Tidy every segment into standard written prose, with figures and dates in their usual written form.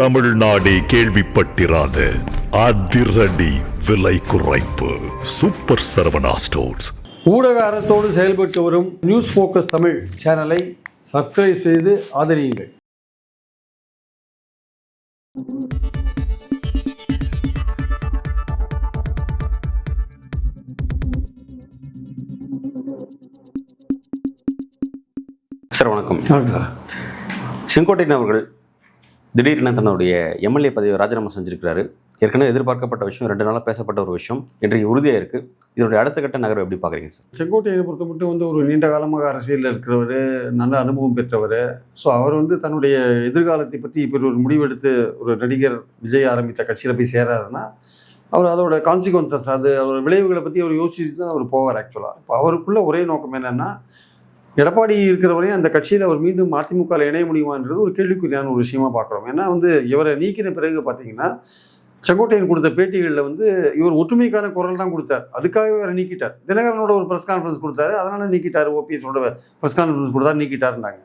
தமிழ்நாடே கேள்விப்பட்டிராத அதிரடி விலை குறைப்பு சூப்பர் சரவணா ஸ்டோர்ஸ். ஊடக அறத்தோடு செயல்பட்டு வரும் நியூஸ் ஃபோக்கஸ் தமிழ் சேனலை சப்ஸ்கிரைப் செய்து ஆதரியுங்கள். சார் வணக்கம். சார், செங்கோட்டையன் அவர்கள் திடீரென தன்னுடைய எம்எல்ஏ பதவியை ராஜினாமா செஞ்சிருக்கிறாரு. ஏற்கனவே எதிர்பார்க்கப்பட்ட விஷயம், 2 நாளாக பேசப்பட்ட ஒரு விஷயம் இன்றைக்கு உறுதியாக இருக்குது. இதனுடைய அடுத்த கட்ட நகரம் எப்படி பார்க்குறீங்க சார்? செங்கோட்டையனை பொறுத்த மட்டும் ஒரு நீண்ட காலமாக அரசியலில் இருக்கிறவர், நல்ல அனுபவம் பெற்றவர். ஸோ அவர் தன்னுடைய எதிர்காலத்தை பற்றி இப்போ ஒரு முடிவெடுத்து ஒரு நடிகர் விஜய் ஆரம்பித்த கட்சியில் போய் சேராருன்னா அவர் அதோட கான்சிக்வன்சஸ், அவர் விளைவுகளை பற்றி அவர் யோசிச்சு தான் அவர் போவார். ஆக்சுவலாக இப்போ அவருக்குள்ள ஒரே நோக்கம் என்னென்னா, எடப்பாடி இருக்கிறவரையும் அந்த கட்சியில் அவர் மீண்டும் அதிமுகவில் இணைய முடியுமான்றது ஒரு கேள்விக்குறியான ஒரு விஷயமா பார்க்குறோம். ஏன்னா இவரை நீக்கின பிறகு பார்த்தீங்கன்னா, செங்கோட்டையன் கொடுத்த பேட்டிகளில் இவர் ஒற்றுமைக்கான குரல் தான் கொடுத்தார். அதுக்காகவே வேறு நீக்கிட்டார். தினகரனோட ஒரு ப்ரெஸ் கான்ஃபரன்ஸ் கொடுத்தாரு, அதனால் நீக்கிட்டார். ஓபிஎஸோட ப்ரெஸ் கான்ஃபரன்ஸ் கொடுத்தாரு, நீக்கிட்டாருந்தாங்க.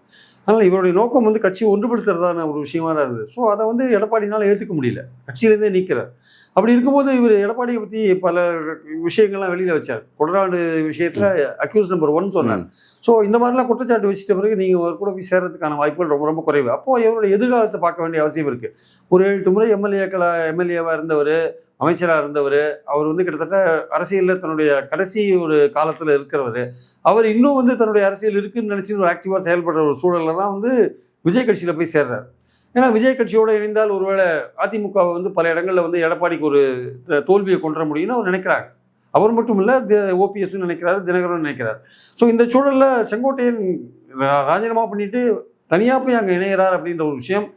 அதனால் இவருடைய நோக்கம் கட்சி ஒன்றுபடுத்துறதான ஒரு விஷயமா தான் இருந்தது. ஸோ அதை எடப்பாடினால் ஏற்றுக்க முடியல, கட்சியிலேருந்தே நீக்கிறார். அப்படி இருக்கும்போது இவர் எடப்பாடியை பற்றி பல விஷயங்கள்லாம் வெளியில் வச்சார். கொடநாடு விஷயத்தில் அக்யூஸ் நம்பர் 1 சொன்னார். ஸோ இந்த மாதிரிலாம் குற்றச்சாட்டு வச்சுட்ட பிறகு நீங்கள் கூட போய் சேர்றதுக்கான வாய்ப்புகள் ரொம்ப ரொம்ப குறைவு. அப்போது இவருடைய எதிர்காலத்தை பார்க்க வேண்டிய அவசியம் இருக்குது. ஒரு 7 முறை எம்எல்ஏவாக இருந்தவர், அமைச்சராக இருந்தவர், அவர் கிட்டத்தட்ட அரசியலில் தன்னுடைய கடைசி ஒரு காலத்தில் இருக்கிறவர். அவர் இன்னும் தன்னுடைய அரசியல் இருக்குதுன்னு நினச்சி ஒரு ஆக்டிவாக செயல்படுற ஒரு சூழலில் தான் விஜய் கட்சியில் போய் சேர்றார். ஏன்னா விஜய் கட்சியோடு இணைந்தால் ஒருவேளை அதிமுகவை பல இடங்களில் எடப்பாடிக்கு ஒரு தோல்வியை கொண்டு வர முடியும்னு அவர் நினைக்கிறாங்க. அவர் மட்டும் இல்லை, ஓபிஎஸும் நினைக்கிறார், தினகரன் நினைக்கிறார். ஸோ இந்த சூழலில் செங்கோட்டையன் ராஜினாமா பண்ணிட்டு தனியாக போய் அங்கே இணைகிறார் அப்படின்ற ஒரு விஷயம்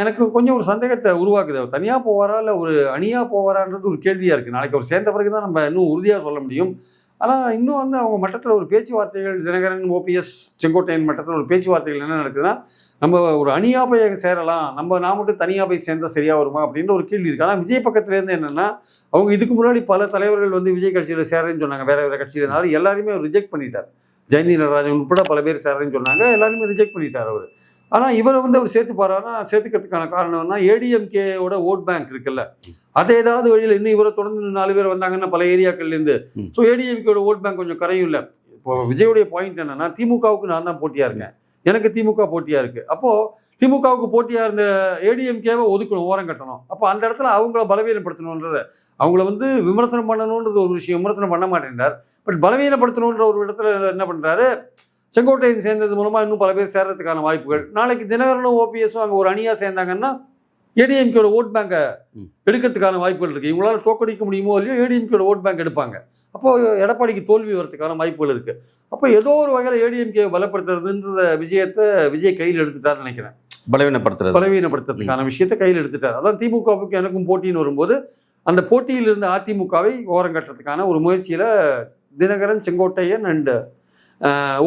எனக்கு கொஞ்சம் ஒரு சந்தேகத்தை உருவாக்குது. அவர் தனியாக போவாரா இல்லை ஒரு அணியாக போவாரான்றது ஒரு கேள்வியாக இருக்குது. நாளைக்கு அவர் சேர்ந்த பிறகு தான் நம்ம இன்னும் உறுதியாக சொல்ல முடியும். ஆனால் இன்னும் அவங்க மட்டத்தில் ஒரு பேச்சுவார்த்தைகள், தினகரன், ஓபிஎஸ், செங்கோட்டையன் மட்டத்தில் ஒரு பேச்சுவார்த்தைகள் என்ன நடக்குதுன்னா, நம்ம ஒரு அணியாக போய் சேரலாம், நான் மட்டும் தனியாக போய் சேர்ந்தால் சரியாக வருமா அப்படின்ற ஒரு கேள்வி இருக்குது. ஆனால் விஜய் பக்கத்துலேருந்து என்னென்னா, அவங்க இதுக்கு முன்னாடி பல தலைவர்கள் விஜய் கட்சியில் சேரேன்னு சொன்னாங்க, வேறு கட்சியில் இருந்தாலும் எல்லாருமே அவர் ரிஜெக்ட் பண்ணிட்டார். ஜெயந்தி நடராஜன் உட்பட பல பேர் சேரேன்னு சொன்னாங்க, எல்லாருமே ரிஜெக்ட் பண்ணிட்டார் அவர். ஆனால் இவரை அவர் சேர்த்துப்பாரானா, சேர்த்துக்கிறதுக்கான காரணம்னா ஏடிஎம்கேவோட ஓட் பேங்க் இருக்குல்ல, அதை ஏதாவது வழியில் இன்னும் இவரை தொடர்ந்து 4 பேர் வந்தாங்கன்னா பல ஏரியாக்கள்லேருந்து, ஸோ ஏடிஎம்கேவோட ஓட் பேங்க் கொஞ்சம் கரையும் இல்லை. இப்போ விஜயோடைய பாயிண்ட் என்னென்னா, திமுகவுக்கு நான் தான் போட்டியாக இருக்கேன், எனக்கு திமுக போட்டியாக இருக்குது. அப்போது திமுகவுக்கு போட்டியாக இருந்த ஏடிஎம்கேவை ஒதுக்கணும், ஓரம் கட்டணும். அப்போ அந்த இடத்துல அவங்கள பலவீனப்படுத்தணுன்றதை, அவங்கள விமர்சனம் பண்ணணுன்றது ஒரு விஷயம், விமர்சனம் பண்ண மாட்டேன்றார். பட் பலவீனப்படுத்தணுன்ற ஒரு இடத்துல என்ன பண்ணுறாரு, செங்கோட்டையன் சேர்ந்தது மூலமாக இன்னும் பல பேர் சேர்றதுக்கான வாய்ப்புகள். நாளைக்கு தினகரனும் ஓபிஎஸும் அங்கே ஒரு அணியாக சேர்ந்தாங்கன்னா ஏடிஎம்கேட ஓட் பேங்கை எடுக்கிறதுக்கான வாய்ப்புகள் இருக்குது. இவங்களால் தோக்கடிக்க முடியுமோ இல்லையோ ஏடிஎம்கேட ஓட் பேங்க் எடுப்பாங்க. அப்போது எடப்பாடிக்கு தோல்வி வரதுக்கான வாய்ப்புகள் இருக்குது. அப்போ ஏதோ ஒரு வகையில் ஏடிஎம்கே பலப்படுத்துறதுன்ற விஷயத்தை விஜய் கையில் எடுத்துட்டாருன்னு நினைக்கிறேன். பலவீனப்படுத்துறதுக்கான விஷயத்தை கையில் எடுத்துட்டார். அதான் திமுகவுக்கு எனக்கும் போட்டின்னு வரும்போது அந்த போட்டியில் இருந்த அதிமுகவை ஓரங்கட்டுறதுக்கான ஒரு முயற்சியில் தினகரன், செங்கோட்டையன் அண்ட்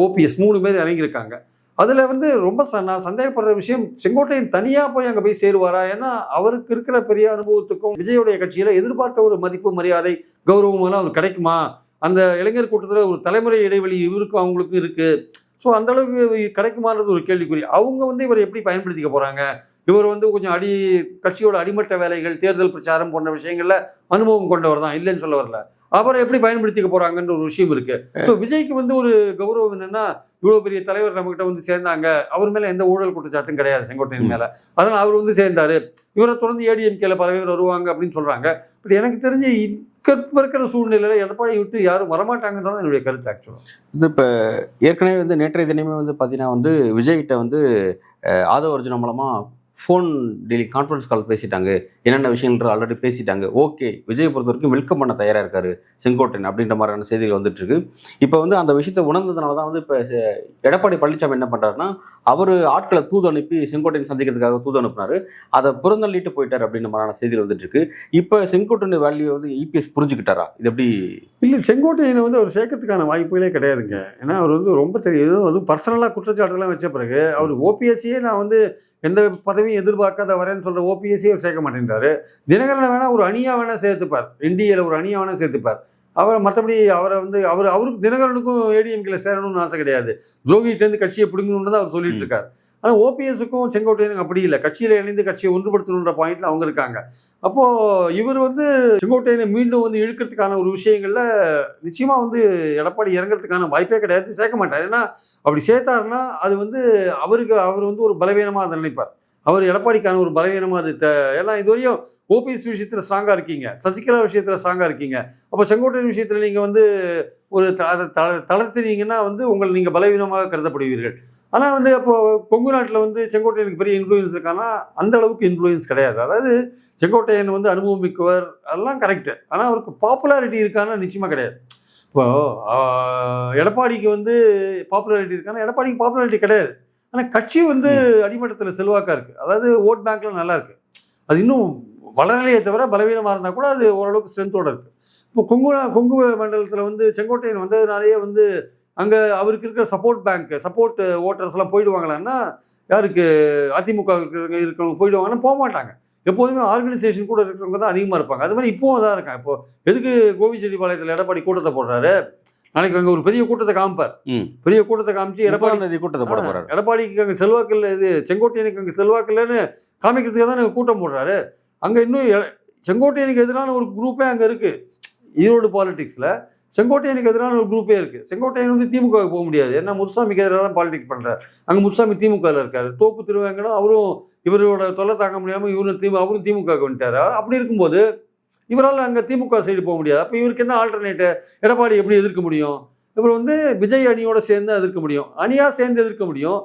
ஓபிஎஸ் 3 பேர் இறங்கியிருக்காங்க. அதில் ரொம்ப நான் சந்தேகப்படுற விஷயம், செங்கோட்டையன் தனியாக போய் அங்கே போய் சேருவாரா? ஏன்னா அவருக்கு இருக்கிற பெரிய அனுபவத்துக்கும் விஜயோடைய கட்சியில் எதிர்பார்த்த ஒரு மதிப்பு, மரியாதை, கௌரவமெல்லாம் அவருக்கு கிடைக்குமா? அந்த இளைஞர் கூட்டத்தில் ஒரு தலைமுறை இடைவெளி இவருக்கும் அவங்களுக்கும் இருக்குது. ஸோ அந்தளவுக்கு கிடைக்குமான்றது ஒரு கேள்விக்குறி. அவங்க இவர் எப்படி பயன்படுத்திக்க போகிறாங்க? இவர் கொஞ்சம் கட்சியோட அடிமட்ட வேலைகள், தேர்தல் பிரச்சாரம் போன்ற விஷயங்களில் அனுபவம் கொண்டவர் தான், இல்லைன்னு சொல்ல வரல. அவரை எப்படி பயன்படுத்திக்க போகிறாங்கன்ற ஒரு விஷயம் இருக்குது. ஸோ விஜய்க்கு ஒரு கௌரவம் என்னென்னா, இவ்வளோ பெரிய தலைவர் நம்மகிட்ட சேர்ந்தாங்க, அவர் மேலே எந்த ஊழல் குற்றச்சாட்டும் கிடையாது செங்கோட்டையன் மேலே, அதனால் அவர் சேர்ந்தார், இவரை தொடர்ந்து ஏடிஎம்கேல பல பேர் வருவாங்க அப்படின்னு சொல்கிறாங்க. பட் எனக்கு தெரிஞ்சு இப்போ இருக்கிற சூழ்நிலையில் எடப்பாடியை விட்டு யாரும் வரமாட்டாங்கன்றது என்னுடைய கருத்து. ஆக்சுவலாக இப்போ ஏற்கனவே நேற்றைய தினமே பார்த்தீங்கன்னா விஜய்கிட்ட ஆதவ அர்ஜுனா மூலமாக ஃபோன் டெய்லி கான்ஃபரன்ஸ் கால் பேசிட்டாங்க, என்னென்ன விஷயங்கள் ஆல்ரெடி பேசிட்டாங்க. ஓகே, விஜய் பொறுத்த வரைக்கும் வெல்கம் பண்ண தயாராக இருக்காரு செங்கோட்டையன் அப்படின்ற மாதிரியான செய்திகள் வந்துட்டுருக்கு. இப்போ அந்த விஷயத்தை உணர்ந்ததுனால தான் இப்போ எடப்பாடி பழனிசாமி என்ன பண்ணுறாருன்னா, அவர் ஆட்களை தூது அனுப்பி செங்கோட்டையன் சந்திக்கிறதுக்காக தூது அனுப்புனார், அதை புறந்தள்ளிட்டு போயிட்டார் அப்படின்ற மாதிரியான செய்திகள் வந்துட்டுருக்கு. இப்போ செங்கோட்டையன் வேல்யூ இபிஎஸ் புரிஞ்சுக்கிட்டாரா? இது எப்படி? இல்லை, செங்கோட்டையனை அவர் சேர்க்கறதுக்கான வாய்ப்புகளே கிடையாதுங்க. ஏன்னா அவர் ரொம்ப தெரியும், அதுவும் பர்சனலாக குற்றச்சாட்டுலாம் வச்ச பிறகு அவர் ஓபிஎஸ்சியே நான் எந்த பதவியும் எதிர்பார்க்காத வரேன்னு சொல்கிற ஓபிஎஸ்சியை அவர் சேர்க்க மாட்டேன்றாரு. தினகரனை வேணால் ஒரு அணியாக வேணால் சேர்த்துப்பார், என்டிஏல ஒரு அணியாக வேணால் சேர்த்துப்பார். அவரை மற்றபடி அவருக்கு தினகரனுக்கும் ஏடிஎம்கேல சேரணும்னு ஆசை கிடையாது, துரோகிட்டேருந்து கட்சியை பிடிங்கணுன்னு தான் அவர் சொல்லிட்டு இருக்கார். ஆனால் ஓபிஎஸ்க்கும் செங்கோட்டையனுக்கும் அப்படி இல்லை. கட்சியில் இணைந்து கட்சியை ஒன்றுபடுத்தணுன்ற பாயிண்ட்ல அவங்க இருக்காங்க. அப்போது இவர் வந்து செங்கோட்டையனை மீண்டும் வந்து இழுக்கிறதுக்கான ஒரு விஷயங்களில் நிச்சயமாக வந்து எடப்பாடி இறங்குறதுக்கான வாய்ப்பே கிடையாது, சேர்க்க மாட்டார். ஏன்னா அப்படி சேர்த்தாருன்னா அது வந்து அவர் வந்து ஒரு பலவீனமாக அதை நினைப்பார். அவர் எடப்பாடிக்கான ஒரு பலவீனமாக அது ஏன்னா இதுவரையும் ஓபிஎஸ் விஷயத்தில் ஸ்ட்ராங்காக இருக்கீங்க, சசிகலா விஷயத்தில் ஸ்ட்ராங்காக இருக்கீங்க. அப்போ செங்கோட்டையன் விஷயத்தில் நீங்கள் வந்து ஒரு தளர்த்தினீங்கன்னா வந்து உங்களை நீங்கள் பலவீனமாக கருதப்படுவீர்கள். ஆனால் வந்து அப்போது கொங்கு நாட்டில் வந்து செங்கோட்டையனுக்கு பெரிய இன்ஃப்ளூயன்ஸ் இருக்கான்னா அந்த அளவுக்கு இன்ஃப்ளூயன்ஸ் கிடையாது. அதாவது செங்கோட்டையன் வந்து அனுபவம் மிக்கவர், அதெல்லாம் கரெக்டு. ஆனால் அவருக்கு பாப்புலாரிட்டி இருக்கான்னா நிச்சயமாக கிடையாது. இப்போது எடப்பாடிக்கு வந்து பாப்புலாரிட்டி இருக்கான்னா எடப்பாடிக்கு பாப்புலாரிட்டி கிடையாது. ஆனால் கட்சி வந்து அடிமட்டத்தில் செல்வாக்காக இருக்குது. அதாவது ஓட் பேங்க்லாம் நல்லா இருக்குது. அது இன்னும் வளரலையே தவிர பலவீனமாக இருந்தால் கூட அது ஓரளவுக்கு ஸ்ட்ரென்த்தோடு இருக்குது. இப்போ கொங்கு மண்டலத்தில் வந்து செங்கோட்டையன் வந்ததுனாலேயே வந்து அங்கே அவருக்கு இருக்கிற சப்போர்ட் ஓட்டர்ஸ்லாம் போயிடுவாங்களான்னா, யாருக்கு அதிமுக இருக்கிறவங்க போயிடுவாங்கன்னா போக மாட்டாங்க. எப்போதுமே ஆர்கனைசேஷன் கூட இருக்கிறவங்க தான் அதிகமாக இருப்பாங்க. அது மாதிரி இப்போவும் தான் இருக்காங்க. இப்போ எதுக்கு கோவிச்செட்டிப்பாளையத்தில் எடப்பாடி கூட்டத்தை போடுறாரு? நாளைக்கு அங்கே ஒரு பெரிய கூட்டத்தை காமிப்பார். பெரிய கூட்டத்தை காமிச்சு எடப்பாடி கூட்டத்தை போட போறாரு. எடப்பாடிக்கு அங்கே செல்வாக்கு இல்லை, இது செங்கோட்டையனுக்கு அங்கே செல்வாக்கு இல்லைன்னு காமிக்கிறதுக்காக தான் கூட்டம் போடுறாரு. அங்கே இன்னும் செங்கோட்டையனுக்கு எதிரான ஒரு குரூப்பே அங்கே இருக்குது. ஈரோடு பாலிடிக்ஸில் செங்கோட்டையனுக்கு எதிரான ஒரு குரூப்பே இருக்குது. செங்கோட்டையன் வந்து திமுகவுக்கு போக முடியாது. ஏன்னா முத்துசாமிக்கு எதிராக தான் பாலிடிக்ஸ் பண்ணுறாரு. அங்கே முத்துசாமி திமுகவில் இருக்காரு. தோப்பு திருவேங்கடம் அவரும் இவரோட தொல்லை தாங்க முடியாமல் அவரும் திமுகவுக்கு வந்துட்டார். அப்படி இருக்கும்போது இவரால் அங்கே திமுக சைடு போக முடியாது. அப்போ இவருக்கு என்ன ஆல்டர்னேட்டு? எடப்பாடி எப்படி எதிர்க்க முடியும்? இவர் வந்து விஜய் அணியோட சேர்ந்து எதிர்க்க முடியும், அணியாக சேர்ந்து எதிர்க்க முடியும்.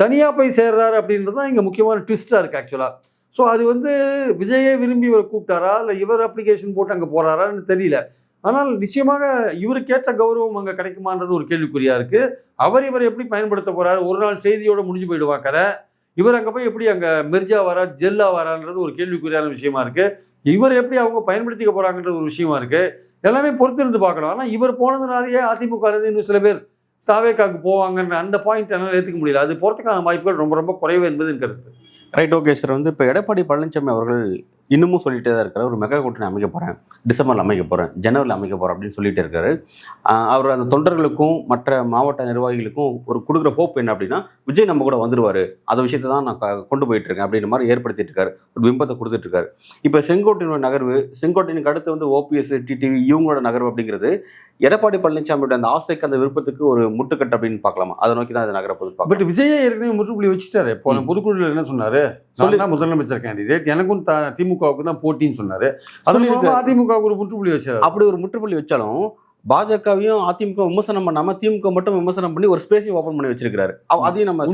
தனியாக போய் சேர்றாரு அப்படின்றது தான் இங்கே முக்கியமான ட்விஸ்ட்டாக இருக்குது ஆக்சுவலாக. ஸோ அது வந்து விஜயே விரும்பி இவரை கூப்பிட்டாரா இல்லை இவர் அப்ளிகேஷன் போட்டு அங்கே போகிறாரான்னு தெரியல. ஆனால் நிச்சயமாக இவருக்கேற்ற கௌரவம் அங்கே கிடைக்குமான்றது ஒரு கேள்விக்குறியாக இருக்குது. இவர் எப்படி பயன்படுத்த போகிறாரு? ஒரு நாள் செய்தியோடு முடிஞ்சு போயிடுவா கதை. இவர் அங்கே போய் எப்படி அங்கே மெர்ஜா வரா ஜெல்லா வரான்றது ஒரு கேள்விக்குறியான விஷயமா இருக்குது. இவர் எப்படி அவங்க பயன்படுத்திக்க போகிறாங்கன்றது ஒரு விஷயமா இருக்குது. எல்லாமே பொறுத்திருந்து பார்க்கலாம். ஆனால் இவர் போனதுனாலேயே அதிமுகலேருந்து இன்னும் சில பேர் தாவேக்காவுக்கு போவாங்கன்ற அந்த பாயிண்ட் என்னால் ஏற்றுக்க முடியல. அது போகிறதுக்கான வாய்ப்புகள் ரொம்ப ரொம்ப குறைவு என்பது என் கருத்து. Right, okay sir. வந்து இப்போ எடப்பாடி பழனிசாமி அவர்கள் இன்னமும் சொல்லிட்டே தான் இருக்காரு, ஒரு மெகா கூட்டணி அமைக்க போகிறேன், டிசம்பரில் அமைக்க போகிறேன், ஜனவரியில் அமைக்க போகிறேன் அப்படின்னு சொல்லிட்டு இருக்காரு. அவர் அந்த தொண்டர்களுக்கும் மற்ற மாவட்ட நிர்வாகிகளுக்கும் ஒரு கொடுக்குற ஹோப் என்ன அப்படின்னா, விஜய் நம்ம கூட வந்துடுவார், அந்த விஷயத்தை தான் நான் கொண்டு போயிட்டு இருக்கேன் அப்படின்ற மாதிரி ஏற்படுத்திட்டு இருக்காரு, ஒரு பிம்பத்தை கொடுத்துட்டு இருக்காரு. இப்போ செங்கோட்டையனோட நகர்வு, செங்கோட்டையனுக்கு அடுத்து வந்து ஓபிஎஸ், டிடிவி இவங்களோட நகர்வு அப்படிங்கிறது எடப்பாடி பழனிசாமியோட அந்த ஆசைக்கு அந்த விருப்பத்துக்கு ஒரு முட்டுக்கட்டு அப்படின்னு பார்க்கலாமா? அதை நோக்கி தான் அது நகரப்போது. பட் விஜயே ஏற்கனவே முற்றுப்புள்ளி வச்சுட்டாரு. இப்போ பொதுக்குழுவில் என்ன சொன்னாரு? சொல்லி தான் முதலமைச்சர் கேண்டிடேட், எனக்கும் திமுகவுக்கு தான் போட்டின்னு சொன்னாரு. அது அதிமுகவுக்கு ஒரு முற்றுப்புள்ளி வச்சாரு. அப்படி ஒரு முற்றுப்புள்ளி வச்சாலும் பாஜகவையும் அதிமுக விமர்சனம் பண்ணாம திமுக மட்டும் விமர்சனம் பண்ணி ஒரு ஸ்பேஸை ஓப்பன் பண்ணி வச்சிருக்காரு. அதையும் நம்ம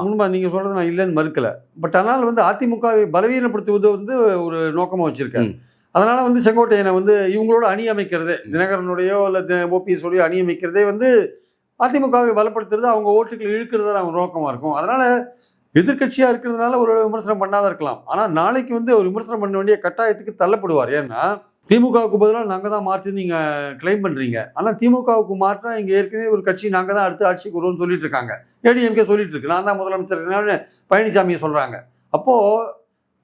உண்மை நீங்க சொல்றது நான் இல்லைன்னு மறுக்கல. பட் ஆனால் வந்து அதிமுகவை பலவீனப்படுத்துவது வந்து ஒரு நோக்கமா வச்சிருக்காரு. அதனால வந்து செங்கோட்டையனை வந்து இவங்களோட அணி அமைக்கிறதே, தினகரனுடையோ இல்லை ஓபிஎஸோடையோ அணி அமைக்கிறதே வந்து அதிமுகவை பலப்படுத்துறது, அவங்க ஓட்டுகள் இழுக்கிறது தான் அவங்க நோக்கமாக இருக்கும். அதனால எதிர்கட்சியாக இருக்கிறதுனால ஒரு விமர்சனம் பண்ணாத இருக்கலாம். ஆனால் நாளைக்கு வந்து ஒரு விமர்சனம் பண்ண வேண்டிய கட்டாயத்துக்கு தள்ளப்படுவார். ஏன்னா திமுகவுக்கு பதிலாக நாங்கள் தான் மாற்றி நீங்கள் கிளைம் பண்ணுறீங்க. ஆனால் திமுகவுக்கு மாற்றம் இங்கே ஏற்கனவே ஒரு கட்சி நாங்கள் தான் அடுத்த ஆட்சிக்கு வருவோம்னு சொல்லிட்டு இருக்காங்க. ஏடிஎம்கே சொல்லிட்டு இருக்கு, நான் தான் முதலமைச்சர் பழனிசாமியை சொல்கிறாங்க. அப்போது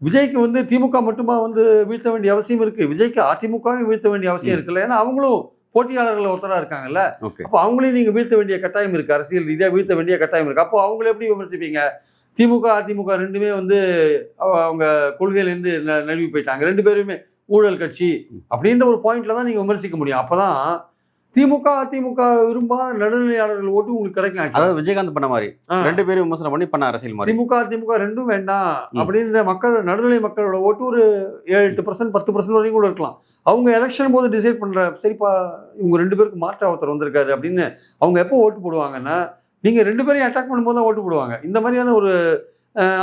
விஜய்க்கு வந்து திமுக மட்டுமா வந்து வீழ்த்த வேண்டிய அவசியம் இருக்குது, விஜய்க்கு அதிமுகவும் வீழ்த்த வேண்டிய அவசியம் இருக்குல்ல. ஏன்னா அவங்களும் போட்டியாளர்கள் ஒருத்தராக இருக்காங்கல்ல. அப்போ அவங்களையும் நீங்கள் வீழ்த்த வேண்டிய கட்டாயம் இருக்குது, அரசியல் ரீதியாக வீழ்த்த வேண்டிய கட்டாயம் இருக்குது. அப்போ அவங்கள எப்படி விமர்சிப்பீங்க? திமுக அதிமுக ரெண்டுமே வந்து அவங்க கொள்கையிலேருந்து நழுவி போயிட்டாங்க, ரெண்டு பேருமே ஊழல் கட்சி அப்படின்ற ஒரு பாயிண்ட்ல தான் நீங்கள் விமர்சிக்க முடியும். அப்போ தான் திமுக அதிமுக விரும்பாத நடுநிலையாளர்கள் ஓட்டு உங்களுக்கு கிடைக்கும். அதாவது விஜயகாந்த் பண்ண மாதிரி ரெண்டு பேரும் விமர்சனம் பண்ணி பண்ண அரசியல் மாதிரி திமுக அதிமுக ரெண்டும் வேண்டாம் அப்படின்ற மக்கள், நடுநிலை மக்களோட ஓட்டு ஒரு 7-8%, 10% வரைக்கும் கூட இருக்கலாம். அவங்க எலெக்ஷன் போது டிசைட் பண்ணுற, சரிப்பா இவங்க ரெண்டு பேருக்கு மாற்று ஒருத்தர் வந்திருக்காரு அப்படின்னு அவங்க எப்போ ஓட்டு போடுவாங்கன்னா, நீங்கள் ரெண்டு பேரையும் அட்டாக் பண்ணும்போது தான் ஓட்டு போடுவாங்க. இந்த மாதிரியான ஒரு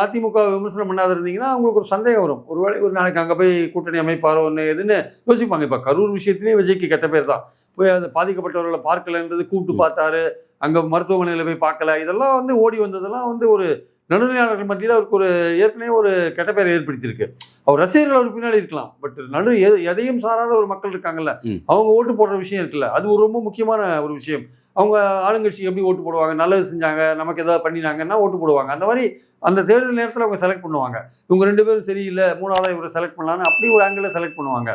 அதிமுக விமர்சனம் பண்ணாத இருந்தீங்கன்னா அவங்களுக்கு ஒரு சந்தேகம் வரும். ஒருவேளை ஒரு நாளைக்கு அங்கே போய் கூட்டணி அமைப்பாரோ ஒன்று எதுன்னு யோசிப்பாங்க. இப்போ கரூர் விஷயத்திலே விஜய்க்கு கெட்ட பேர் தான். போய் அந்த பாதிக்கப்பட்டவர்களை பார்க்கலன்றது, கூப்பிட்டு பார்த்தாரு, அங்கே மருத்துவமனையில் போய் பார்க்கல, இதெல்லாம் வந்து ஓடி வந்ததெல்லாம் வந்து ஒரு நடுநிலையாளர்கள் மத்தியில் அவருக்கு ஒரு ஏற்கனவே ஒரு கெட்ட பேரை ஏற்படுத்தியிருக்கு. அவர் ரசிகர்கள் அவருக்கு பின்னாடி இருக்கலாம், பட் எதையும் சாராத ஒரு மக்கள் இருக்காங்கல்ல, அவங்க ஓட்டு போடுற விஷயம் இருக்குல்ல, அது ஒரு ரொம்ப முக்கியமான ஒரு விஷயம். அவங்க ஆளுங்கட்சி எப்படி ஓட்டு போடுவாங்க? நல்லது செஞ்சாங்க, நமக்கு எதாவது பண்ணினாங்கன்னா ஓட்டு போடுவாங்க. அந்த மாதிரி அந்த தேர்தல் நேரத்தில் அவங்க செலக்ட் பண்ணுவாங்க. இவங்க ரெண்டு பேரும் சரியில்லை, மூணாவதாக இவரை செலக்ட் பண்ணலான்னு அப்படி ஒரு ஆங்கிளில் செலக்ட் பண்ணுவாங்க.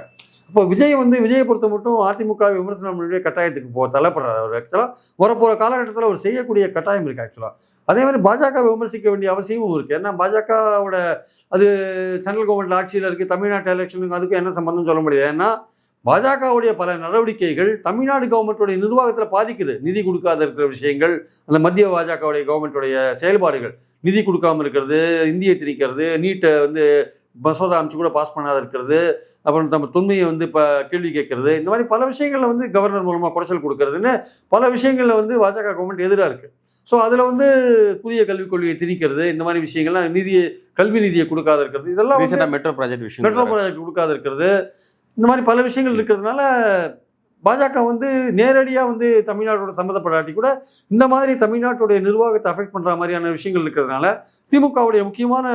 இப்போ விஜயை பொறுத்த மட்டும் அதிமுக விமர்சனம் கட்டாயத்துக்கு தள்ளப்படுறாரு. அவர் ஆக்சுவலாக வரப்போகிற காலகட்டத்தில் அவர் செய்யக்கூடிய கட்டாயம் இருக்குது. ஆக்சுவலாக அதே மாதிரி பாஜக விமர்சிக்க வேண்டிய அவசியமும் இருக்குது. ஏன்னா பாஜகவோட அது சென்ட்ரல் கவர்மெண்ட் ஆட்சியில் இருக்குது, தமிழ்நாட்டு எலெக்ஷனுக்கு அதுக்கும் என்ன சம்பந்தம் சொல்ல முடியாது. ஏன்னா பாஜகவுடைய பல நடவடிக்கைகள் தமிழ்நாடு கவர்மெண்ட்டுடைய நிர்வாகத்தில் பாதிக்குது. நிதி கொடுக்காத இருக்கிற விஷயங்கள், அந்த மத்திய பாஜகவுடைய கவர்மெண்ட்டுடைய செயல்பாடுகள், நிதி கொடுக்காமல் இருக்கிறது, இந்தியை திணிக்கிறது, நீட்டை வந்து மசோதா அமைச்சு கூட பாஸ் பண்ணாத இருக்கிறது, அப்புறம் நம்ம தொன்மையை வந்து இப்போ கேள்வி கேட்கறது, இந்த மாதிரி பல விஷயங்களில் வந்து கவர்னர் மூலமாக குறைச்சல் கொடுக்கறதுன்னு பல விஷயங்களில் வந்து பாஜக கவர்மெண்ட் எதிராக இருக்குது. ஸோ அதில் வந்து புதிய கல்விக் கொள்கையை திணிக்கிறது, இந்த மாதிரி விஷயங்கள்லாம், கல்வி நிதியை கொடுக்காத இருக்கிறது, இதெல்லாம் மெட்ரோ ப்ராஜெக்ட் கொடுக்காத இருக்கிறது, இந்த மாதிரி பல விஷயங்கள் இருக்கிறதுனால பாஜக வந்து நேரடியாக வந்து தமிழ்நாட்டோட சம்மந்தப்படாட்டி கூட இந்த மாதிரி தமிழ்நாட்டுடைய நிர்வாகத்தை அஃபெக்ட் பண்ணுற மாதிரியான விஷயங்கள் இருக்கிறதுனால திமுகவுடைய முக்கியமான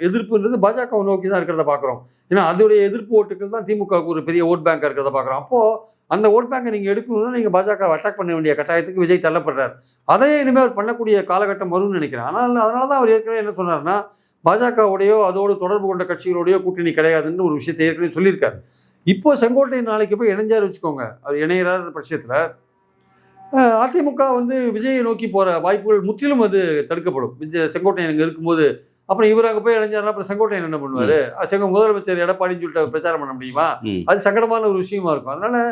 எதிர்ப்புன்றது பாஜகவை நோக்கி தான் இருக்கிறத பார்க்குறோம். ஏன்னா அதோடைய எதிர்ப்பு ஓட்டுகள் தான் திமுகவுக்கு ஒரு பெரிய ஓட் பேங்காக இருக்கிறத பார்க்குறோம். அப்போது அந்த ஓட் பேங்கை நீங்கள் எடுக்கணும்னா நீங்கள் பாஜகவை அட்டாக் பண்ண வேண்டிய கட்டாயத்துக்கு விஜய் தள்ளப்படுறார். அதையே இனிமேல் பண்ணக்கூடிய காலகட்டம் வரும்னு நினைக்கிறேன். அதனால தான் அவர் ஏற்கனவே என்ன சொன்னார்னா, பாஜகவுடையோ அதோடு தொடர்பு கொண்ட கட்சிகளோடையோ கூட்டணி கிடையாதுன்னு ஒரு விஷயத்தை ஏற்கனவே சொல்லியிருக்காரு. இப்போ செங்கோட்டையன் நாளைக்கு போய் இணைஞ்சார் வச்சுக்கோங்க, அவர் இணையிறார் பட்சத்தில் அதிமுக வந்து விஜயை நோக்கி போகிற வாய்ப்புகள் முற்றிலும் அது தடுக்கப்படும். செங்கோட்டையன் அங்கே இருக்கும்போது அப்புறம் இவர் அங்கே போய் இணைஞ்சாருன்னா அப்புறம் செங்கோட்டையன் என்ன பண்ணுவார்? முதலமைச்சர் எடப்பாடின்னு சொல்லிட்டு பிரச்சாரம் பண்ண முடியுமா? அது சங்கடமான ஒரு விஷயமா இருக்கும். அதனால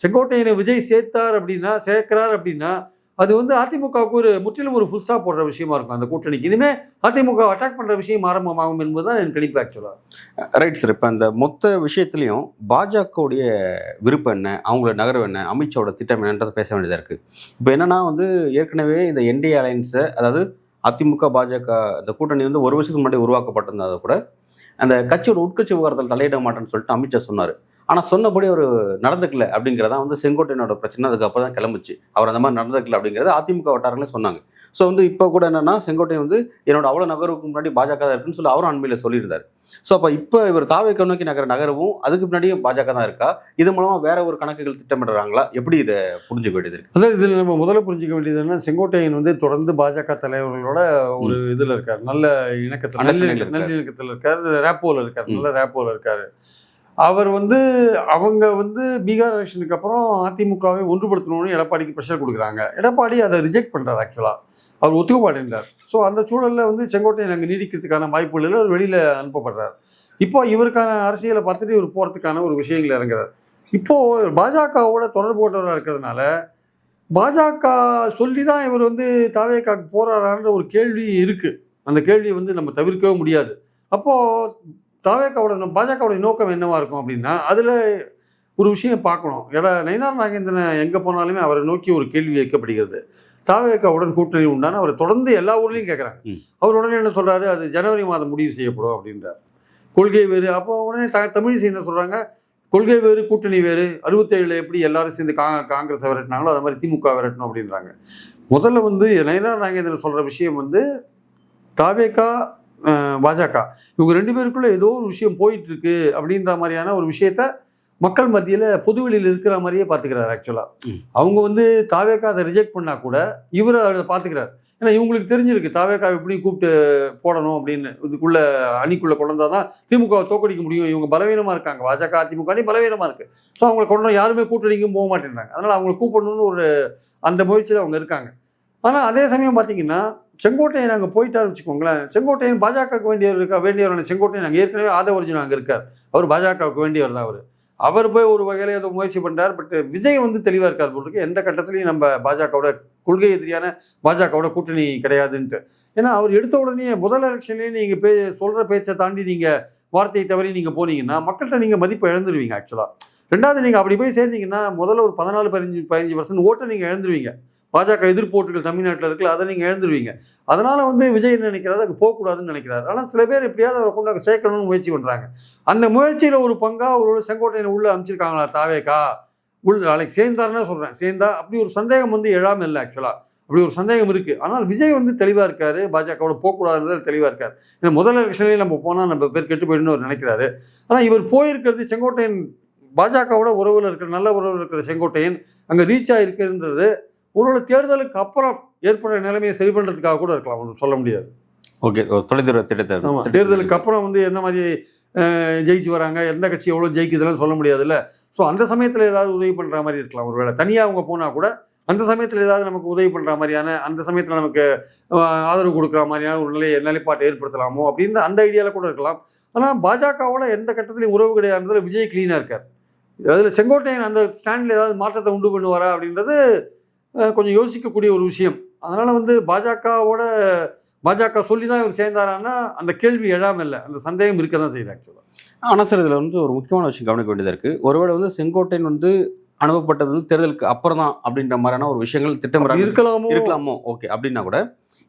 செங்கோட்டையனை விஜய் சேர்க்கிறார் அப்படின்னா அது வந்து அதிமுகவுக்கு ஒரு முற்றிலும் ஒரு ஃபுல் ஸ்டாப் போடுற விஷயமா இருக்கும். அந்த கூட்டணிக்கு இனிமேல் அதிமுக அட்டாக் பண்ணுற விஷயம் ஆரம்பமாகும் என்பதுதான் என் கணிப்பு ஆக்சுவலாக. Right sir. இப்போ அந்த மொத்த விஷயத்துலையும் பாஜகவுடைய விருப்பம் என்ன, அவங்களோட நகர்வு என்ன, அமித்ஷாவோட திட்டம் என்னன்றதை பேச வேண்டியதாக இருக்குது. இப்போ என்னன்னா வந்து ஏற்கனவே இந்த என்டிஏ அலையன்ஸை, அதாவது அதிமுக பாஜக இந்த கூட்டணி வந்து 1 வருஷத்துக்கு முன்னாடி உருவாக்கப்பட்டிருந்ததை கூட அந்த கட்சியோட உட்கட்சி விவகாரத்தில் தலையிட மாட்டேன்னு சொல்லிட்டு அமித்ஷா சொன்னார். ஆனால் சொன்னபடி அவர் நடந்துக்கல அப்படிங்கிறதான் வந்து செங்கோட்டையனோட பிரச்சனை. அதுக்கப்புறம் தான் கிளம்பிச்சு அவர் அந்த மாதிரி நடந்துக்கல அப்படிங்கிறது அதிமுக வட்டாரங்களே சொன்னாங்க. ஸோ வந்து இப்போ கூட என்னன்னா, செங்கோட்டையன் வந்து என்னோட அவ்வளோ நகருக்கு முன்னாடி பாஜக தான் இருக்குன்னு சொல்லி அவரும் அண்மையில் சொல்லியிருந்தார். ஸோ அப்போ இப்போ இவர் தாவேக்க நோக்கி நகரவும் அதுக்கு முன்னாடியும் பாஜக தான் இருக்கா? இது மூலமாக வேற ஒரு கணக்குகள் திட்டமிடுறாங்களா? எப்படி இதை புரிஞ்சுக்க வேண்டியது இருக்கு? அதாவது இதில் நம்ம முதல்ல புரிஞ்சிக்க வேண்டியதுன்னா, செங்கோட்டையன் வந்து தொடர்ந்து பாஜக தலைவர்களோட ஒரு இதில் இருக்கார், நல்ல இணக்கத்தில் இருக்கார், ரேப்போவில் இருக்கார், நல்ல ரேப்போவில் இருக்கார். அவர் வந்து அவங்க வந்து பீகார் எலெக்ஷனுக்கு அப்புறம் அதிமுகவை ஒன்றுபடுத்தணும்னு எடப்பாடிக்கு ப்ரெஷர் கொடுக்குறாங்க. எடப்பாடி அதை ரிஜெக்ட் பண்ணுறார். ஆக்சுவலாக அவர் ஒத்துக்க மாட்டேன்றார். ஸோ அந்த சூழலில் வந்து செங்கோட்டையன் அங்கே நீடிக்கிறதுக்கான வாய்ப்புகளில் அவர் வெளியில் அனுப்பப்படுறார். இப்போ இவருக்கான அரசியலை பார்த்துட்டு இவர் போகிறதுக்கான ஒரு விஷயங்கள் இறங்குறார். இப்போது பாஜகவோட தொடர்பு கொண்டவராக இருக்கிறதுனால பாஜக சொல்லி தான் இவர் வந்து தாவேக்காக்கு போகிறாரான்ற ஒரு கேள்வி இருக்குது. அந்த கேள்வியை வந்து நம்ம தவிர்க்கவே முடியாது. அப்போது பாஜகவோட நோக்கம் என்னவா இருக்கும் அப்படின்னா, அதில் ஒரு விஷயம் பார்க்கணும். நயினார் நாகேந்திரன் எங்கே போனாலுமே அவரை நோக்கி ஒரு கேள்வி வைக்கப்படுகிறது. தாவேக்காவுடன் கூட்டணி உண்டான அவரை தொடர்ந்து எல்லா ஊர்லேயும் கேட்குறாங்க. அவர் உடனே என்ன சொல்கிறாரு, அது ஜனவரி மாதம் முடிவு செய்யப்படும் அப்படின்றார். கொள்கை வேறு. அப்போ உடனே தமிழிசை என்ன சொல்கிறாங்க, கொள்கை வேறு கூட்டணி வேறு. 67 எப்படி எல்லாரும் சேர்ந்து காங்கிரஸை விரட்டினாங்களோ அது மாதிரி திமுக விரட்டணும் அப்படின்றாங்க. முதல்ல வந்து நயினார் நாகேந்திரன் சொல்கிற விஷயம் வந்து தாவேக்கா பாஜக இவங்க 2 பேருக்குள்ள ஏதோ ஒரு விஷயம் போயிட்டு இருக்கு அப்படின்ற மாதிரியான ஒரு விஷயத்த மக்கள் மத்தியில் பொதுவெளியில் இருக்கிற மாதிரியே பார்த்துக்கிறார். ஆக்சுவலாக அவங்க வந்து தாவேக்கா அதை ரிஜெக்ட் பண்ணால் கூட இவர் அதை பார்த்துக்கிறார். ஏன்னா இவங்களுக்கு தெரிஞ்சிருக்கு தாவேக்கா எப்படி கூப்பிட்டு போடணும் அப்படின்னு. இதுக்குள்ள அணிக்குள்ளே கொண்டாதான் தான் திமுகவை தோக்கடிக்க முடியும். இவங்க பலவீனமாக இருக்காங்க, பாஜக அதிமுக அணி பலவீனமாக இருக்குது. ஸோ அவங்களை கொண்டோம் யாருமே கூட்டணிக்கும் போக மாட்டேன்றாங்க. அதனால் அவங்களை கூப்பிடணும்னு ஒரு அந்த முயற்சியில் அவங்க இருக்காங்க. ஆனால் அதே சமயம் பார்த்தீங்கன்னா செங்கோட்டையன் அங்கே போயிட்டார் வச்சுக்கோங்களேன். செங்கோட்டையன் பாஜகவுக்கு வேண்டியவரான செங்கோட்டையன் அங்கே ஏற்கனவே ஆதவர்ஜுன் அங்கே இருக்கார். அவர் பாஜகவுக்கு வேண்டியவர் தான். அவர் போய் ஒரு வகையில் ஏதோ முயற்சி பண்ணுறார். பட் விஜய் வந்து தெளிவாக இருக்கார் போல் இருக்கு. எந்த கட்டத்துலையும் நம்ம பாஜகவோட கொள்கை எதிரியான பாஜகவோட கூட்டணி கிடையாதுன்ட்டு. ஏன்னா அவர் எடுத்த உடனே முதல் எலெக்ஷன்லேயே நீங்கள் சொல்கிற பேச்சை தாண்டி நீங்கள் வார்த்தையை தவறி நீங்கள் போனீங்கன்னா மக்கள்கிட்ட நீங்கள் மதிப்பை இழந்துருவீங்க. ஆக்சுவலாக ரெண்டாவது நீங்கள் அப்படி போய் சேர்ந்தீங்கன்னா முதல்ல ஒரு 14-15% ஓட்டை நீங்கள் இழந்துருவீங்க. பாஜக எதிர்ப்பு ஓட்டுகள் தமிழ்நாட்டில் இருக்குல்ல, அதை நீங்கள் இழந்துருவீங்க. அதனால் வந்து விஜய் என்ன நினைக்கிறாரு, அது போகக்கூடாதுன்னு நினைக்கிறாரு. ஆனால் சில பேர் எப்படியாவது அவரை கொண்டு சேர்க்கணும்னு முயற்சி பண்ணுறாங்க. அந்த முயற்சியில் ஒரு பங்காக ஒரு செங்கோட்டையனை உள்ளே அமைச்சிருக்காங்களா தாவேக்கா நாளைக்கு சேர்ந்தாருன்னா சொல்கிறேன். சேர்ந்தா அப்படி ஒரு சந்தேகம் வந்து எழாமல் இல்லை. ஆக்சுவலாக அப்படி ஒரு சந்தேகம் இருக்குது. ஆனால் விஜய் வந்து தெளிவாக இருக்கார், பாஜகவோட போகக்கூடாதுன்றது தெளிவாக இருக்கார். ஏன்னா முதல் எலெக்ஷன்லேயே நம்ம போனால் நம்ம பேர் கெட்டு போயிடணும்னு அவர் நினைக்கிறாரு. ஆனால் இவர் போயிருக்கிறது செங்கோட்டையன் பாஜகவோட உறவில் இருக்கிற நல்ல உறவில் இருக்கிற செங்கோட்டையன் அங்கே ரீச் ஆகிருக்குன்றது ஒருவேளை தேர்தலுக்கு அப்புறம் ஏற்படுற நிலைமையை சரி பண்ணுறதுக்காக கூட இருக்கலாம், ஒன்றும் சொல்ல முடியாது. ஓகே, தொலைதூர திட்டத்தை தேர்தலுக்கு அப்புறம் வந்து என்ன மாதிரி ஜெயிச்சு வராங்க, எந்த கட்சி எவ்வளோ ஜெயிக்குதுன்னு சொல்ல முடியாதுல்ல. ஸோ அந்த சமயத்தில் ஏதாவது உதவி பண்ணுற மாதிரி இருக்கலாம். ஒருவேளை தனியாக அவங்க போனால் கூட அந்த சமயத்தில் ஏதாவது நமக்கு உதவி பண்ணுற மாதிரியான, அந்த சமயத்தில் நமக்கு ஆதரவு கொடுக்குற மாதிரியான ஒரு நிலைப்பாட்டை ஏற்படுத்தலாமோ அப்படின்ற அந்த ஐடியாவில் கூட இருக்கலாம். ஆனால் பாஜகவோட எந்த கட்டத்திலையும் உறவு கிடையாதுன்றதுல விஜய் கிளீனாக இருக்கார். அதில் செங்கோட்டையன் அந்த ஸ்டாண்டில் ஏதாவது மாற்றத்தை உண்டு பண்ணுவாரா அப்படின்றது கொஞ்சம் யோசிக்கக்கூடிய ஒரு விஷயம். அதனால் வந்து பாஜக சொல்லி தான் இவர் சேர்ந்தாரான்னா அந்த கேள்வி எழாமல் இல்லை, அந்த சந்தேகம் இருக்க தான் செய்யுது ஆக்சுவலாக. ஆனால் சார் இதில் வந்து ஒரு முக்கியமான விஷயம் கவனிக்க வேண்டியதாக இருக்குது. ஒருவேளை வந்து செங்கோட்டையன் வந்து அனுப்பப்பட்டது வந்து தேர்தலுக்கு அப்புறம் தான் அப்படின்ற மாதிரியான ஒரு விஷயங்கள் திட்டமிட இருக்கலாமோ ஓகே அப்படின்னா கூட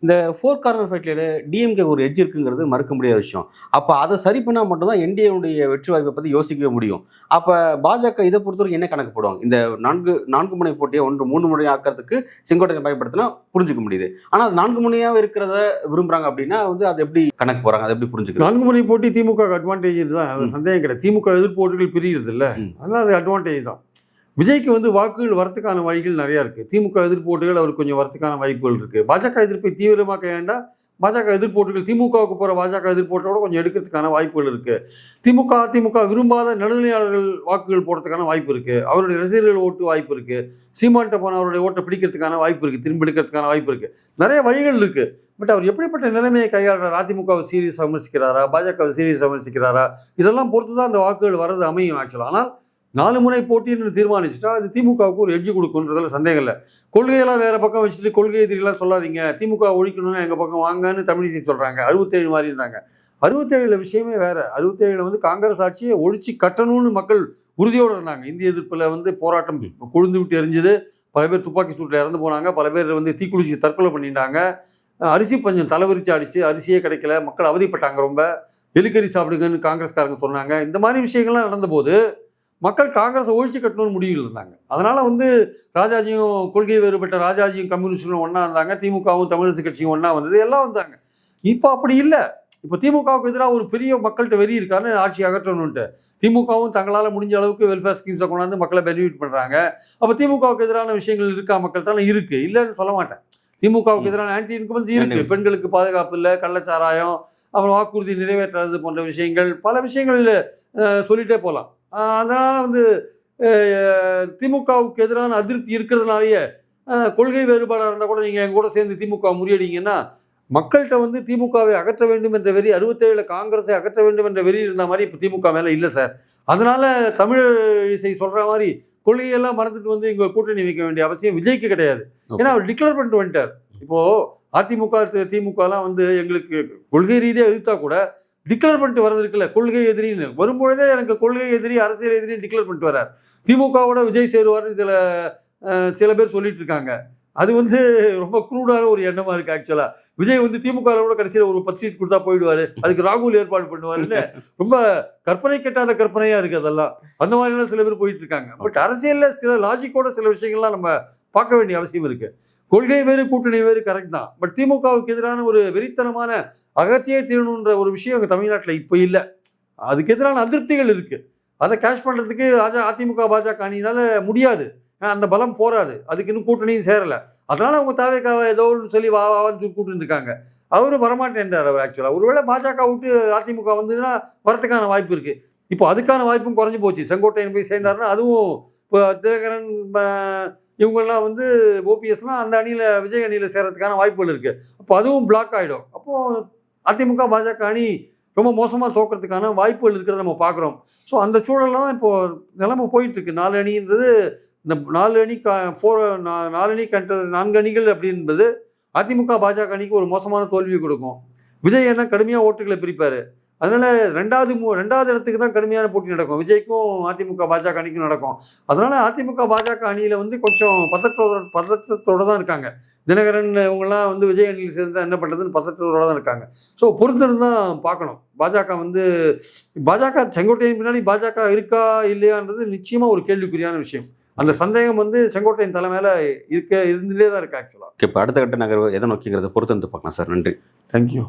இந்த 4 கார்னர் ஃபைட்ல டிஎம்கே ஒரு எட்ஜ் இருக்குங்கிறது மறுக்க முடியாத விஷயம். அப்போ அதை சரி பண்ணால் மட்டும்தான் என்டிஏனுடைய வெற்றி வாய்ப்பை பற்றி யோசிக்கவே முடியும். அப்போ பாஜக இதை பொறுத்தவரைக்கும் என்ன கணக்கு போடுவாங்க? இந்த நான்கு முனை போட்டியை 3 முனை ஆக்கிறதுக்கு செங்கோட்டையை பயன்படுத்தினா புரிஞ்சுக்க முடியுது. ஆனால் அது 4 முனையாக இருக்கிறத விரும்புகிறாங்க அப்படின்னா வந்து அது எப்படி கணக்கு போகிறாங்க, அதை எப்படி புரிஞ்சுக்கிறாங்க? 4 முனை போட்டி திமுக அட்வான்டேஜ் தான், அது சந்தேகம் கிடையாது. திமுக எதிர்ப்பு ஓட்டுகள் பிரிகிறது இல்லை, அதனால் அது அட்வான்டேஜ் தான். விஜய்க்கு வந்து வாக்குகள் வரத்துக்கான வழிகள் நிறையா இருக்குது. திமுக எதிர்ப்பு ஓட்டுகள் அவருக்கு கொஞ்சம் வரத்துக்கான வாய்ப்புகள் இருக்குது. பாஜக எதிர்ப்பை தீவிரமாக கையாண்டால் பாஜக எதிர்ப்பு ஓட்டுகள் திமுகவுக்கு போகிற பாஜக எதிர்ப்பு ஓட்டோட கொஞ்சம் எடுக்கிறதுக்கான வாய்ப்புகள் இருக்குது. அதிமுக விரும்பாத நடுநிலையாளர்கள் வாக்குகள் போடுறதுக்கான வாய்ப்பு இருக்குது. அவருடைய ரசிகர்கள் ஓட்டு வாய்ப்பு இருக்குது. சீமான்ட்ட போன அவருடைய ஓட்டை பிடிக்கிறதுக்கான வாய்ப்பு இருக்குது, திரும்பி எடுக்கிறதுக்கான வாய்ப்பு இருக்குது. நிறைய வழிகள் இருக்குது. பட் அவர் எப்படிப்பட்ட நிலைமையை கையாளுறார்? அதிமுகவை சீரியஸ் விமர்சிக்கிறாரா, பாஜகவை சீரியஸ் விமர்சிக்கிறாரா, இதெல்லாம் பொறுத்து தான் அந்த வாக்குகள் வர்றது அமையும் ஆக்சுவலாக. ஆனால் 4 முனை போட்டின்னு தீர்மானிச்சுட்டா அது திமுகவுக்கு ஒரு எட்ஜு கொடுக்குன்றதுல சந்தேகம் இல்லை. கொள்கையெல்லாம் வேறு பக்கம் வச்சுட்டு கொள்கை எதிரிலாம் சொல்லாதீங்க, திமுக ஒழிக்கணும்னு எங்கள் பக்கம் வாங்கன்னு தமிழிசை சொல்கிறாங்க. 67 மாதிரின்றாங்க. 67 விஷயமே வேறு. 67 வந்து காங்கிரஸ் ஆட்சியை ஒழிச்சு கட்டணும்னு மக்கள் உறுதியோடு இருந்தாங்க. இந்திய எதிர்ப்பில் வந்து போராட்டம் கொழுந்து விட்டு எரிஞ்சுது. பல பேர் துப்பாக்கி சூட்டில் இறந்து போனாங்க. பல பேர் வந்து தீக்குளிச்சு தற்கொலை பண்ணிட்டாங்க. அரிசி பஞ்சம் தலைவிரிச்சு அடிச்சு அரிசியே கிடைக்கல, மக்கள் அவதிப்பட்டாங்க. ரொம்ப எலிக்கறி சாப்பிடுங்கன்னு காங்கிரஸ்காரங்க சொன்னாங்க. இந்த மாதிரி விஷயங்கள்லாம் நடந்தபோது மக்கள் காங்கிரஸை ஒழிச்சு கட்டணும்னு முடிவில் இருந்தாங்க. அதனால் வந்து ராஜாஜியும் கொள்கை வேறுபட்ட ராஜாஜியும் கம்யூனிஸ்டும் ஒன்றா இருந்தாங்க, திமுகவும் தமிழரசு கட்சியும் ஒன்றா வந்தது, எல்லாம் வந்தாங்க. இப்போ அப்படி இல்லை. இப்போ திமுகவுக்கு எதிராக ஒரு பெரிய மக்கள்கிட்ட வெறி இருக்கான்னு ஆட்சி அகற்றணுன்ட்டு திமுகவும் தங்களால் முடிஞ்ச அளவுக்கு வெல்ஃபேர் ஸ்கீம்ஸை கொண்டாந்து மக்களை பெனிஃபிட் பண்ணுறாங்க. அப்போ திமுகவுக்கு எதிரான விஷயங்கள் இருக்கா மக்கள்கிட்ட? இருக்குது, இல்லைன்னு சொல்ல மாட்டேன். திமுகவுக்கு எதிரான ஆன்டி இன்கம்பன்சி இருக்குது. பெண்களுக்கு பாதுகாப்பு இல்லை, கள்ளச்சாராயம், அப்புறம் வாக்குறுதி நிறைவேற்றாதது போன்ற விஷயங்கள், பல விஷயங்கள் சொல்லிகிட்டே போகலாம். அதனால் வந்து திமுகவுக்கு எதிரான அதிருப்தி இருக்கிறதுனாலேயே கொள்கை வேறுபாடாக இருந்தால் கூட நீங்கள் எங்க கூட சேர்ந்து திமுக முறியடிங்கன்னா மக்கள்கிட்ட வந்து திமுகவை அகற்ற வேண்டும் என்ற வெறி, 67 காங்கிரஸை அகற்ற வேண்டும் என்ற வெறி இருந்த மாதிரி இப்போ திமுக மேலே இல்லை சார். அதனால தமிழிசை சொல்கிற மாதிரி கொள்கையெல்லாம் மறந்துட்டு வந்து இங்கே கூட்டணி வைக்க வேண்டிய அவசியம் விஜய்க்கு கிடையாது. ஏன்னா அவர் டிக்ளேர் பண்ணிட்டு வந்துட்டார். இப்போது அதிமுக திமுகலாம் வந்து எங்களுக்கு கொள்கை ரீதியாக எதிர்த்தா கூட டிக்ளேர் பண்ணிட்டு வரது இருக்குல்ல, கொள்கை எதிரின்னு வரும்பொழுதே எனக்கு கொள்கை எதிரி அரசியல் எதிரின்னு டிக்ளேர் பண்ணிட்டு வர்றார். திமுகவோட விஜய் சேருவார்னு சில பேர் சொல்லிட்டு இருக்காங்க. அது வந்து ரொம்ப க்ரூடான ஒரு எண்ணமாக இருக்குது ஆக்சுவலாக. விஜய் வந்து திமுகவோட கடைசியில் ஒரு 10 சீட் கொடுத்தா போயிடுவார், அதுக்கு ராகுல் ஏற்பாடு பண்ணுவாருன்னு ரொம்ப கற்பனை கெட்டாத கற்பனையாக இருக்குது அதெல்லாம். அந்த மாதிரிலாம் சில பேர் போயிட்டு இருக்காங்க. பட் அரசியலில் சில லாஜிக்கோட சில விஷயங்கள்லாம் நம்ம பார்க்க வேண்டிய அவசியம் இருக்குது. கொள்கை வேறு கூட்டணி வேறு கரெக்ட் தான். பட் திமுகவுக்கு எதிரான ஒரு வெறித்தனமான அகற்றியே தீரணுன்ற ஒரு விஷயம் எங்கள் தமிழ்நாட்டில் இப்போ இல்லை. அதுக்கு எதிரான அதிருப்திகள் இருக்குது. அதை கேஷ் பண்ணுறதுக்கு அதிமுக பாஜக அணியினால் முடியாது. ஏன்னா அந்த பலம் போராது, அதுக்கு இன்னும் கூட்டணியும் சேரலை. அதனால் அவங்க தாவேக்காவை ஏதோ ஒன்று சொல்லி வாவான்னு கூப்பிட்டு இருக்காங்க. அவரும் வரமாட்டேன்றார் அவர் ஆக்சுவலாக. ஒருவேளை பாஜக விட்டு அதிமுக வந்ததுன்னா வரத்துக்கான வாய்ப்பு இருக்குது. இப்போ அதுக்கான வாய்ப்பும் குறைஞ்சி போச்சு. செங்கோட்டையன் போய் சேர்ந்தாருன்னா அதுவும் இப்போ தினகரன் இவங்கெல்லாம் வந்து ஓபிஎஸ்னால் அந்த அணியில் விஜய் அணியில் சேர்கிறதுக்கான வாய்ப்புகள் இருக்குது. அப்போ அதுவும் பிளாக் ஆகிடும். அப்போது அதிமுக பாஜக அணி ரொம்ப மோசமாக தோக்கிறதுக்கான வாய்ப்புகள் இருக்கிறத நம்ம பார்க்குறோம். ஸோ அந்த சூழலில் தான் இப்போது நிலைமை போயிட்டுருக்கு. 4 அணின்றது இந்த 4 அணி 4 அணி கண்ட 4 அணிகள் அப்படின்றது அதிமுக பாஜக அணிக்கு ஒரு மோசமான தோல்வியை கொடுக்கும். விஜய் என்ன கடுமையாக ஓட்டுகளை பிரிப்பார். அதனால் ரெண்டாவது இடத்துக்கு தான் கடுமையான போட்டி நடக்கும். விஜய்க்கும் அதிமுக பாஜக அணிக்கும் நடக்கும். அதனால் அதிமுக பாஜக அணியில் வந்து கொஞ்சம் பதற்றத்தோடு தான் இருக்காங்க. தினகரன் இவங்கெல்லாம் வந்து விஜய் அணியில் சேர்ந்து என்ன பண்ணுறதுன்னு பதற்றத்தோடு தான் இருக்காங்க. ஸோ பொறுத்திருந்து தான் பார்க்கணும். பாஜக செங்கோட்டையின் பின்னாடி பாஜக இருக்கா இல்லையான்றது நிச்சயமாக ஒரு கேள்விக்குறியான விஷயம். அந்த சந்தேகம் வந்து செங்கோட்டையின் தலைமையில் இருந்துகிட்டே தான் இருக்குது ஆக்சுவலாக. இப்போ அடுத்த கட்ட நகர்வு எதை நோக்கிங்கிறத பொறுத்து வந்து பார்க்கலாம் சார். நன்றி. தேங்க்யூ.